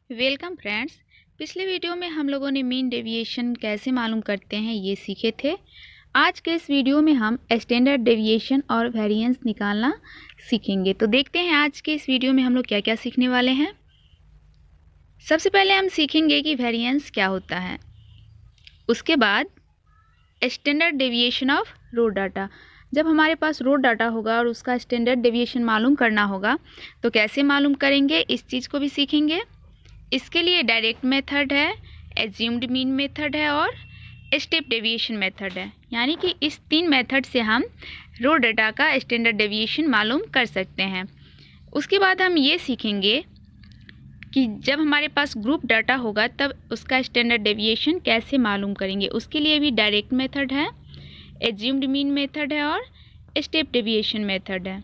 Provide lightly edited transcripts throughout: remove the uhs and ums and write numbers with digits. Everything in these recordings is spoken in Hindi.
Welcome friends. पिछले वीडियो में हम लोगों ने मीन डेविएशन कैसे मालूम करते हैं ये सीखे थे। आज के इस वीडियो में हम स्टैंडर्ड डेविएशन और वेरिएंस निकालना सीखेंगे। तो देखते हैं आज के इस वीडियो में हम लोग क्या क्या सीखने वाले हैं। सबसे पहले हम सीखेंगे कि वेरिएंस क्या होता है। उसके बाद standard deviation of raw data. जब हमारे पास रो डाटा होगा और उसका स्टैंडर्ड डेविएशन मालूम करना होगा तो कैसे मालूम करेंगे, इस चीज़ को भी सीखेंगे। इसके लिए डायरेक्ट मेथड है, एज्यूम्ड मीन मेथड है और स्टेप डेविएशन मेथड है। यानी कि इस तीन मेथड से हम रो डाटा का स्टैंडर्ड डेविएशन मालूम कर सकते हैं। उसके बाद हम ये सीखेंगे कि जब हमारे पास ग्रुप डाटा होगा तब उसका स्टैंडर्ड डेविएशन कैसे मालूम करेंगे। उसके लिए भी डायरेक्ट मेथड है, एज्यूम्ड मीन मेथड है और स्टेप डेविएशन मेथड है।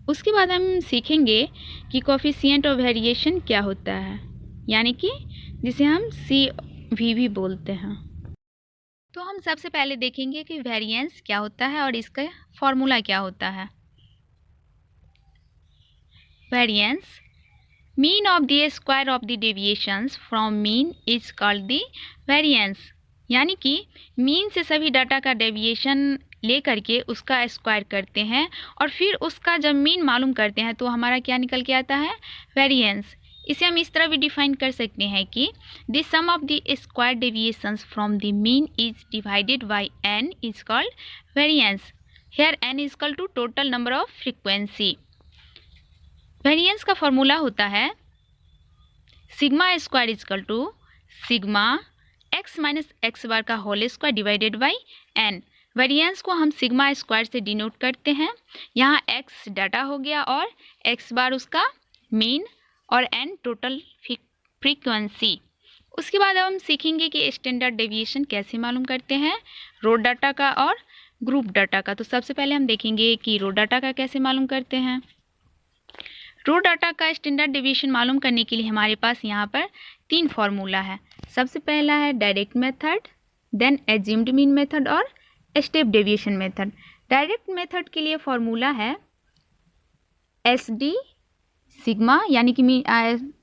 उसके बाद हम सीखेंगे कि कोफिशिएंट ऑफ वेरिएशन क्या होता है, यानी कि जिसे हम CV भी बोलते हैं। तो हम सबसे पहले देखेंगे कि वेरिएंस क्या होता है और इसका फॉर्मूला क्या होता है। Variance mean of the square of the deviations from mean is called the variance. यानी कि मीन से सभी डाटा का डेविएशन ले करके उसका स्क्वायर करते हैं और फिर उसका जब मीन मालूम करते हैं तो हमारा क्या निकल के आता है, वेरिएंस। इसे हम इस तरह भी डिफाइन कर सकते हैं कि the sum of the square deviations from the mean is divided by n is called variance. Here n is equal to total number of frequency. Variance का फॉर्मूला होता है sigma square is equal to sigma x minus x bar का whole square divided by n। Variance को हम सिग्मा स्क्वायर से डिनोट करते हैं। यहाँ x डाटा हो गया और x बार उसका मीन और n टोटल फ्रीक्वेंसी। उसके बाद अब हम सीखेंगे कि स्टैंडर्ड डेविएशन कैसे मालूम करते हैं, रो डाटा का और ग्रुप डाटा का। तो सबसे पहले हम देखेंगे कि रो डाटा का कैसे मालूम करते हैं। रो डाटा का स्टैंडर्ड डेविएशन मालूम करने के लिए हमारे पास यहाँ पर तीन फार्मूला है। सबसे पहला है direct method, then assumed mean method और step deviation method. Direct method के लिए फॉर्मूला है SD सिग्मा, यानी कि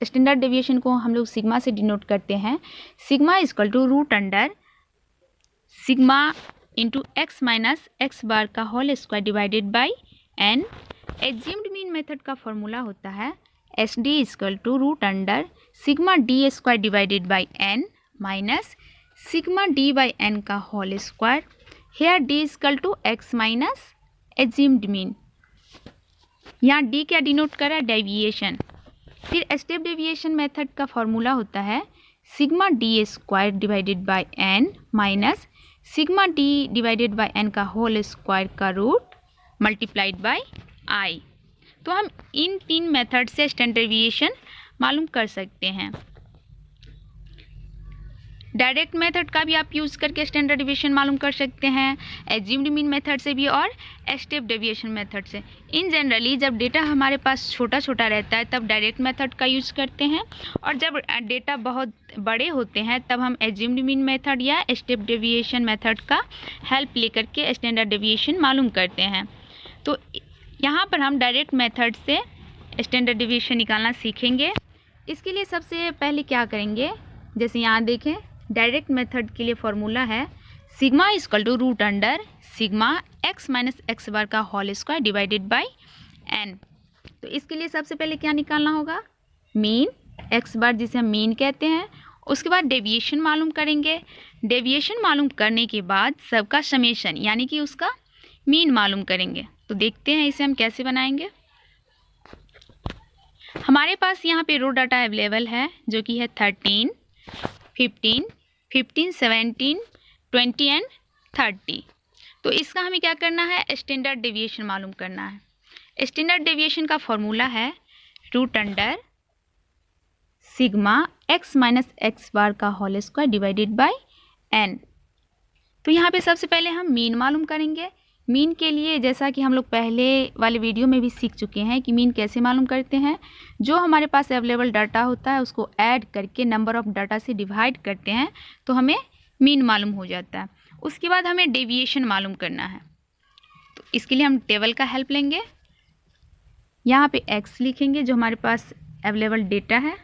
स्टैंडर्ड डेविएशन को हम लोग सिग्मा से डिनोट करते हैं। Sigma is equal to root under sigma into x minus x bar का whole square divided by n। Assumed mean method का फॉर्मूला होता है SD is equal to root under sigma d square divided by n minus sigma d by n का whole square. Here d is equal to x minus assumed mean. यहाँ d क्या डिनोट करा, डेविएशन। फिर स्टेप डेविएशन मेथड का फॉर्मूला होता है sigma d square divided by n minus sigma d divided by n का होल स्क्वायर का रूट मल्टीप्लाइड बाई i। तो हम इन तीन मेथड से स्टैंडर्ड डेविएशन मालूम कर सकते हैं। डायरेक्ट मेथड का भी आप यूज़ करके स्टैंडर्ड डेविएशन मालूम कर सकते हैं, एज्यूम्ड मीन मेथड से भी और स्टेप डेविएशन मेथड से। इन जनरली जब डेटा हमारे पास छोटा छोटा रहता है तब डायरेक्ट मेथड का यूज़ करते हैं और जब डेटा बहुत बड़े होते हैं तब हम एज्यूम्ड मीन मेथड या स्टेप डेविएशन मेथड का हेल्प लेकर के स्टैंडर्ड डेविएशन मालूम करते हैं। तो यहाँ पर हम डायरेक्ट मेथड से स्टैंडर्ड डेविएशन निकालना सीखेंगे। इसके लिए सबसे पहले क्या करेंगे, जैसे यहाँ देखें डायरेक्ट मेथड के लिए फॉर्मूला है sigma is equal to root under sigma x minus x bar का whole square divided by n। तो इसके लिए सबसे पहले क्या निकालना होगा, मीन x बार जिसे हम मीन कहते हैं। उसके बाद डेविएशन मालूम करेंगे। डेविएशन मालूम करने के बाद सबका समेशन यानी कि उसका मीन मालूम करेंगे। तो देखते हैं इसे हम कैसे बनाएंगे। हमारे पास यहाँ पे रो डाटा अवेलेबल है जो कि है 13, 15, 17, 20 एंड 30। तो इसका हमें क्या करना है, स्टैंडर्ड डेविएशन मालूम करना है। स्टैंडर्ड डेविएशन का फॉर्मूला है root under sigma x minus x bar का whole square divided by n। तो यहाँ पे सबसे पहले हम मीन मालूम करेंगे। मीन के लिए जैसा कि हम लोग पहले वाले वीडियो में भी सीख चुके हैं कि मीन कैसे मालूम करते हैं, जो हमारे पास अवेलेबल डाटा होता है उसको ऐड करके नंबर ऑफ़ डाटा से डिवाइड करते हैं तो हमें मीन मालूम हो जाता है। उसके बाद हमें डेविएशन मालूम करना है। तो इसके लिए हम टेबल का हेल्प लेंगे। यहाँ पे x लिखेंगे जो हमारे पास अवेलेबल डेटा है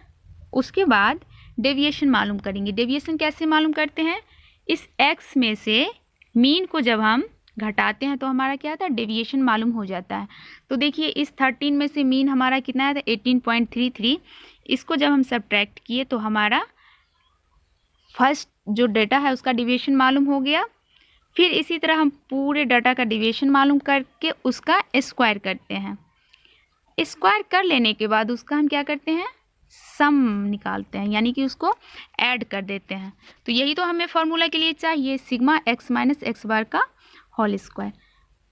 उसके बाद डेविएशन मालूम करेंगे। डेविएशन कैसे मालूम करते हैं, इस x में से मीन को जब हम घटाते हैं तो हमारा क्या आता है, डेविएशन मालूम हो जाता है। तो देखिए इस 13 में से मीन हमारा कितना आया था, 18.33। इसको जब हम सब्ट्रैक्ट किए तो हमारा फर्स्ट जो डेटा है उसका डेविएशन मालूम हो गया। फिर इसी तरह हम पूरे डाटा का डेविएशन मालूम करके उसका स्क्वायर करते हैं। स्क्वायर कर लेने के बाद उसका हम क्या करते हैं, सम निकालते हैं, यानी कि उसको ऐड कर देते हैं। तो यही तो हमें फॉर्मूला के लिए चाहिए, sigma x minus x bar का होल स्क्वायर।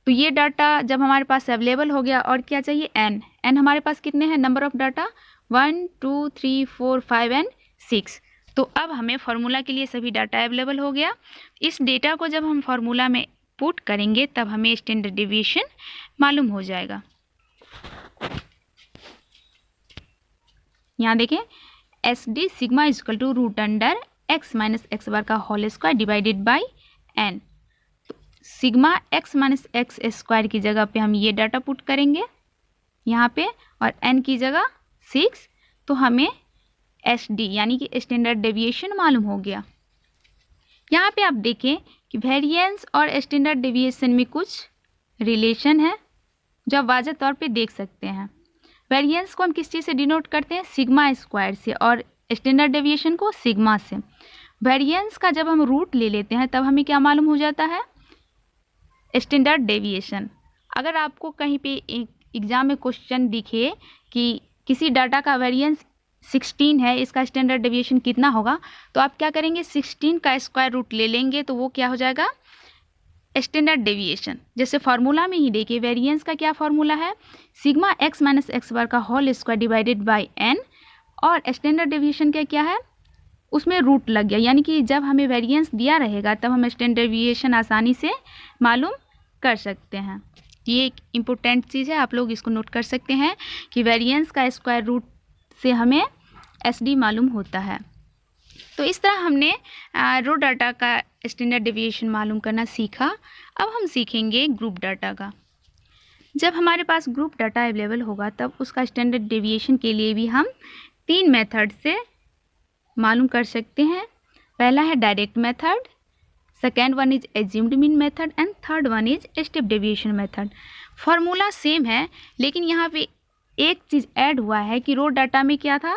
तो ये डाटा जब हमारे पास अवेलेबल हो गया, और क्या चाहिए, n हमारे पास कितने हैं, नंबर ऑफ डाटा 1 2 3 4 5 एंड 6। तो अब हमें फार्मूला के लिए सभी डाटा अवेलेबल हो गया। इस डेटा को जब हम फार्मूला में पुट करेंगे तब हमें स्टैंडर्ड डेविएशन मालूम हो जाएगा। यहाँ देखें, S D sigma is equal to root under x minus x bar का whole square divided by n। तो sigma x minus x square की जगह पे हम ये डाटा पुट करेंगे यहाँ पे, और n की जगह 6। तो हमें एस डी यानी कि स्टैंडर्ड डेविएशन मालूम हो गया। यहाँ पे आप देखें कि वेरिएंस और स्टैंडर्ड डेविएशन में कुछ रिलेशन है जो आप वाज़ह तौर पे देख सकते हैं। वेरिएंस को हम किस चीज़ से डिनोट करते हैं, सिग्मा स्क्वायर से, और स्टैंडर्ड डेविएशन को सिग्मा से। वेरिएंस का जब हम रूट ले लेते हैं तब हमें क्या मालूम हो जाता है, स्टैंडर्ड डेविएशन। अगर आपको कहीं पे एग्जाम में क्वेश्चन दिखे कि किसी डाटा का वेरिएंस 16 है, इसका स्टैंडर्ड डेविएशन कितना होगा, तो आप क्या करेंगे, 16 का स्क्वायर रूट ले लेंगे, तो वो क्या हो जाएगा, स्टैंडर्ड डेविएशन। जैसे फार्मूला में ही देखिए, वेरिएंस का क्या फार्मूला है, sigma x minus x bar का whole square divided by n, और स्टैंडर्ड डेविएशन का क्या है, उसमें रूट लग गया, यानी कि जब हमें वेरिएंस दिया रहेगा तब हम स्टैंडर्ड डेविएशन आसानी से मालूम कर सकते हैं। ये एक इम्पोर्टेंट चीज़ है, आप लोग इसको नोट कर सकते हैं कि वेरिएंस का स्क्वायर रूट से हमें SD मालूम होता है। तो इस तरह हमने रो डाटा का स्टैंडर्ड डेविएशन मालूम करना सीखा। अब हम सीखेंगे ग्रुप डाटा का। जब हमारे पास ग्रुप डाटा अवेलेबल होगा तब उसका स्टैंडर्ड डेविएशन के लिए भी हम 3 मेथड से मालूम कर सकते हैं। पहला है direct method, second one is assumed mean method, and third one is step deviation method. Formula same है, लेकिन यहाँ पे एक चीज़ ऐड हुआ है कि रो डाटा में क्या था,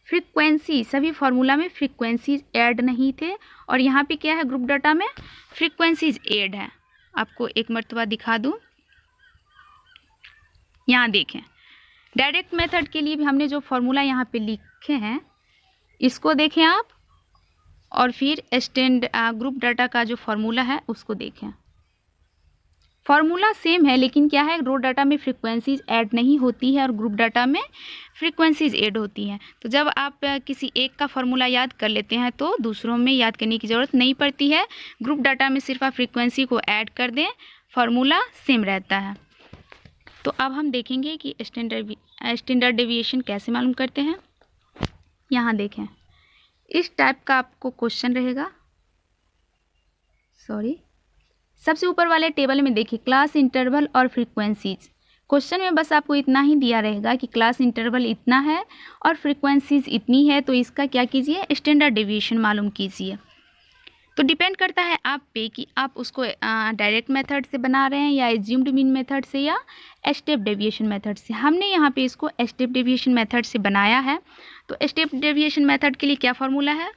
फ्रीक्वेंसी। सभी फार्मूला में फ्रीक्वेंसीज ऐड नहीं थे, और यहाँ पे क्या है, ग्रुप डाटा में फ्रीक्वेंसीज ऐड है। आपको एक मर्तबा दिखा दूँ, यहाँ देखें, डायरेक्ट मेथड के लिए भी हमने जो फार्मूला यहाँ पे लिखे हैं इसको देखें आप, और फिर ग्रुप डाटा का जो फार्मूला है उसको देखें। फार्मूला सेम है, लेकिन क्या है, रो डाटा में फ्रीक्वेंसीज ऐड नहीं होती है और ग्रुप डाटा में फ्रीक्वेंसीज ऐड होती हैं। तो जब आप किसी एक का फार्मूला याद कर लेते हैं तो दूसरों में याद करने की ज़रूरत नहीं पड़ती है। ग्रुप डाटा में सिर्फ आप फ्रीक्वेंसी को ऐड कर दें, फार्मूला सेम रहता है। तो अब हम देखेंगे कि स्टैंडर्ड डेविएशन कैसे मालूम करते हैं। यहाँ देखें, इस टाइप का आपको क्वेश्चन रहेगा, सबसे ऊपर वाले टेबल में देखिए क्लास इंटरवल और फ्रीक्वेंसीज। क्वेश्चन में बस आपको इतना ही दिया रहेगा कि क्लास इंटरवल इतना है और फ्रीक्वेंसीज इतनी है, तो इसका क्या कीजिए, स्टैंडर्ड डेविएशन मालूम कीजिए। तो डिपेंड करता है आप पे कि आप उसको डायरेक्ट मेथड से बना रहे हैं या एज्यूम्ड मीन मेथड से या स्टेप डेविएशन मेथड से। हमने यहाँ पे इसको स्टेप डेविएशन मेथड से बनाया है। तो स्टेप डेविएशन मेथड के लिए क्या फार्मूला है,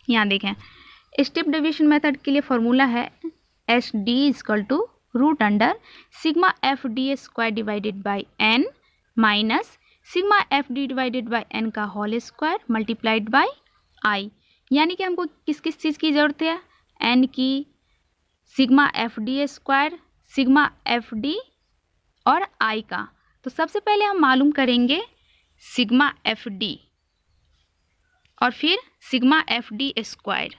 यहाँ देखें, स्टेप डेविएशन मेथड के लिए फार्मूला है S D is equal to root under sigma F D square divided by n minus sigma F D divided by n का whole square multiplied by i। यानी कि हमको किस किस चीज़ की ज़रूरत है, n की, sigma F D square, sigma F D और i का। तो सबसे पहले हम मालूम करेंगे सिग्मा एफ डी और फिर सिग्मा एफ डी स्क्वायर।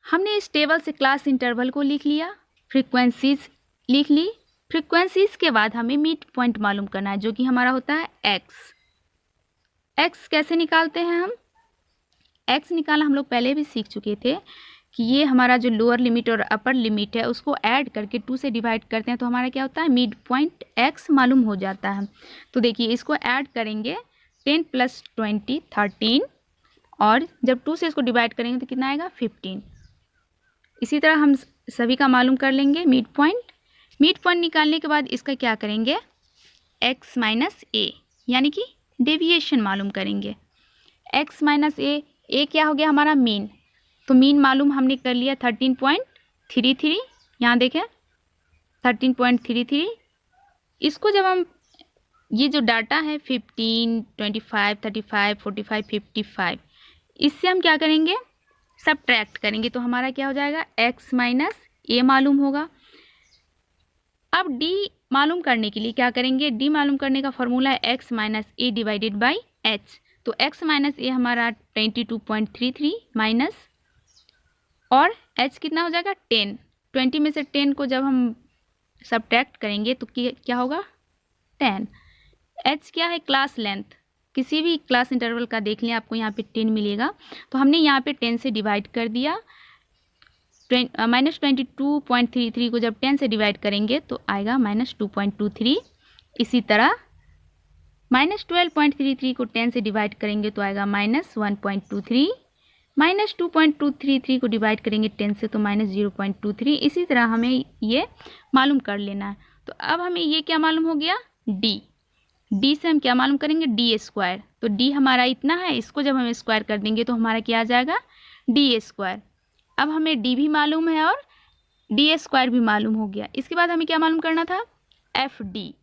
हमने इस टेबल से क्लास इंटरवल को लिख लिया, फ्रीक्वेंसीज लिख ली। फ्रीक्वेंसीज के बाद हमें मिड पॉइंट मालूम करना है जो कि हमारा होता है x। कैसे निकालते हैं हम, x निकालना हम लोग पहले भी सीख चुके थे कि ये हमारा जो लोअर लिमिट और अपर लिमिट है उसको ऐड करके 2 से डिवाइड करते हैं तो हमारा क्या होता है, मिड पॉइंट x मालूम हो जाता है। तो देखिए इसको ऐड करेंगे 10 + 20 13, और जब 2 से इसको डिवाइड करेंगे तो कितना आएगा 15। इसी तरह हम सभी का मालूम कर लेंगे मिड पॉइंट। मिड पॉइंट निकालने के बाद इसका क्या करेंगे, x - a यानी कि डेविएशन मालूम करेंगे। x - a क्या हो गया हमारा मीन, तो मीन मालूम हमने कर लिया 13.33। यहाँ देखें 13.33। इसको जब हम ये जो डाटा है 15, 25, 35, 45, 55, इससे हम क्या करेंगे, सबट्रैक्ट करेंगे तो हमारा क्या हो जाएगा, x - a मालूम होगा। अब d मालूम करने के लिए क्या करेंगे, d मालूम करने का फॉर्मूला है x - a divided by h। तो x - a हमारा 22.33 माइनस, और h कितना हो जाएगा 10। 20 में से 10 को जब हम सबट्रैक्ट करेंगे तो क्या होगा 10। h क्या है, क्लास लेंथ, किसी भी क्लास इंटरवल का देख लें आपको यहाँ पे 10 मिलेगा, तो हमने यहाँ पे 10 से डिवाइड कर दिया। -22.33 को जब 10 से डिवाइड करेंगे तो आएगा -2.23। इसी तरह -12.33 को 10 से डिवाइड करेंगे तो आएगा -1.23। -2.233 को डिवाइड करेंगे 10 से तो -0.23। इसी तरह हमें ये मालूम कर लेना है। तो अब हमें ये क्या मालूम हो गया, d से हम क्या मालूम करेंगे, d²। तो d हमारा इतना है, इसको जब हम स्क्वायर कर देंगे तो हमारा क्या आ जाएगा d²। अब हमें d भी मालूम है और d² भी मालूम हो गया। इसके बाद हमें क्या मालूम करना था, fd।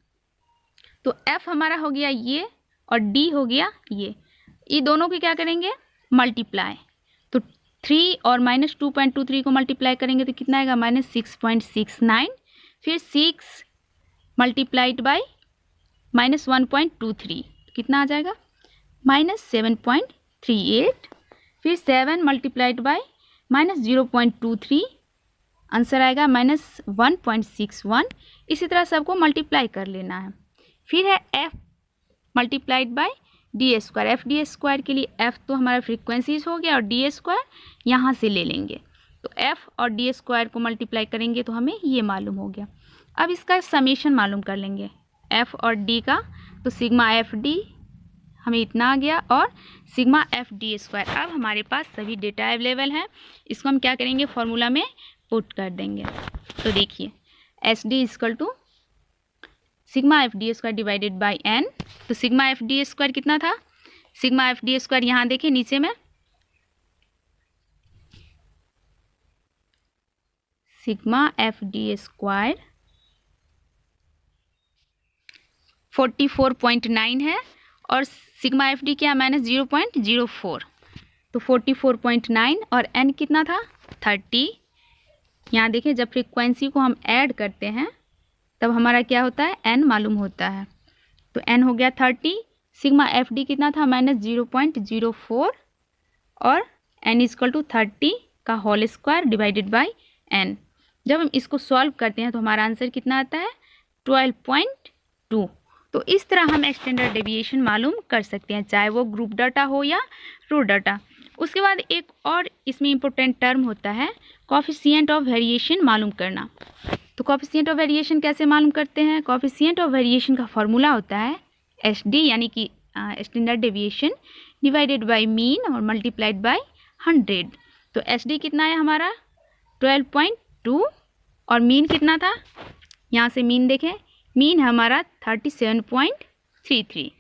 तो f हमारा हो गया ये और d हो गया ये दोनों को क्या करेंगे, मल्टीप्लाई। तो 3 और -2.23 को मल्टीप्लाई करेंगे तो कितना आएगा, -6.69। फिर 6 मल्टीप्लाइड बाई -1.23 कितना आ जाएगा, -7.38। फिर 7 मल्टीप्लाइड बाई -0.23, आंसर आएगा -1.61। इसी तरह सबको मल्टीप्लाई कर लेना है। फिर है f multiplied by d²। F d² के लिए f तो हमारा फ्रीक्वेंसीज हो गया और d² यहाँ से ले लेंगे, तो f और d² को मल्टीप्लाई करेंगे तो हमें ये मालूम हो गया। अब इसका समेशन मालूम कर लेंगे f और d का, तो सिग्मा fd हमें इतना आ गया और सिग्मा fd²। अब हमारे पास सभी डेटा अवेलेबल हैं, इसको हम क्या करेंगे, फॉर्मूला में पुट कर देंगे। तो देखिए SD = sigma fd² divided by n। तो सिग्मा fd² कितना था, सिग्मा fd² यहाँ देखिए नीचे में, सिग्मा fd² 44.9 है और सिग्मा fd क्या -0.04, तो 44.9 और n कितना था 30। यहाँ देखिए जब फ्रीक्वेंसी को हम ऐड करते हैं तब हमारा क्या होता है, n मालूम होता है, तो n हो गया 30। सिग्मा fd कितना था -0.04 और n = 30 का whole square divided by n। जब हम इसको सॉल्व करते हैं तो हमारा आंसर कितना आता है 12.2। तो इस तरह हम स्टैंडर्ड डेविएशन मालूम कर सकते हैं, चाहे वो ग्रुप डाटा हो या रो डाटा। उसके बाद एक और इसमें इम्पोर्टेंट टर्म होता है कोएफिशिएंट ऑफ वेरिएशन मालूम करना। तो कोएफिशिएंट ऑफ वेरिएशन कैसे मालूम करते हैं, कोएफिशिएंट ऑफ वेरिएशन का फॉर्मूला होता है SD यानी कि standard deviation divided by mean और मल्टीप्लाइड बाय 100। तो SD कितना है हमारा 12.2 और मीन कितना था, यहाँ से मीन देखें, मीन है हमारा 37.33।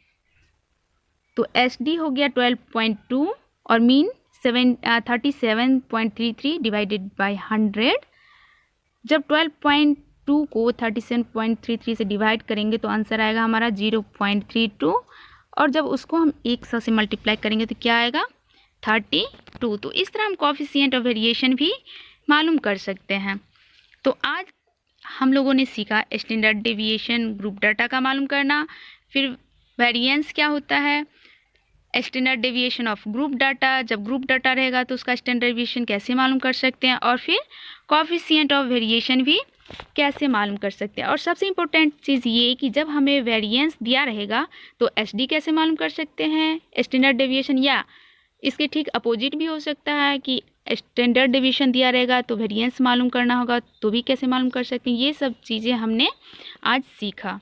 तो SD हो गया 12.2 और मीन 37.33 डिवाइडेड बाय 100। जब 12.2 को 37.33 से डिवाइड करेंगे तो आंसर आएगा हमारा 0.32 और जब उसको हम 100 से मल्टीप्लाई करेंगे तो क्या आएगा 32। तो इस तरह हम कोएफिशिएंट ऑफ वेरिएशन भी मालूम कर सकते हैं। तो आज हम लोगों ने सीखा स्टैंडर्ड डेविएशन, ग्रुप डाटा का मालूम करना, फिर वेरिएंस क्या होता है, standard deviation of group data, जब ग्रुप डाटा रहेगा तो उसका स्टैंडर्ड डेविएशन कैसे मालूम कर सकते हैं, और फिर कोएफिशिएंट ऑफ वेरिएशन भी कैसे मालूम कर सकते हैं। और सबसे इम्पोर्टेंट चीज़ ये कि जब हमें वेरिएंस दिया रहेगा तो SD कैसे मालूम कर सकते हैं स्टैंडर्ड डेविएशन, या इसके ठीक अपोजिट भी हो सकता है कि स्टैंडर्ड डेविएशन दिया रहेगा तो वेरिएंस मालूम करना होगा, तो भी कैसे मालूम कर सकते हैं। ये सब चीज़ें हमने आज सीखा।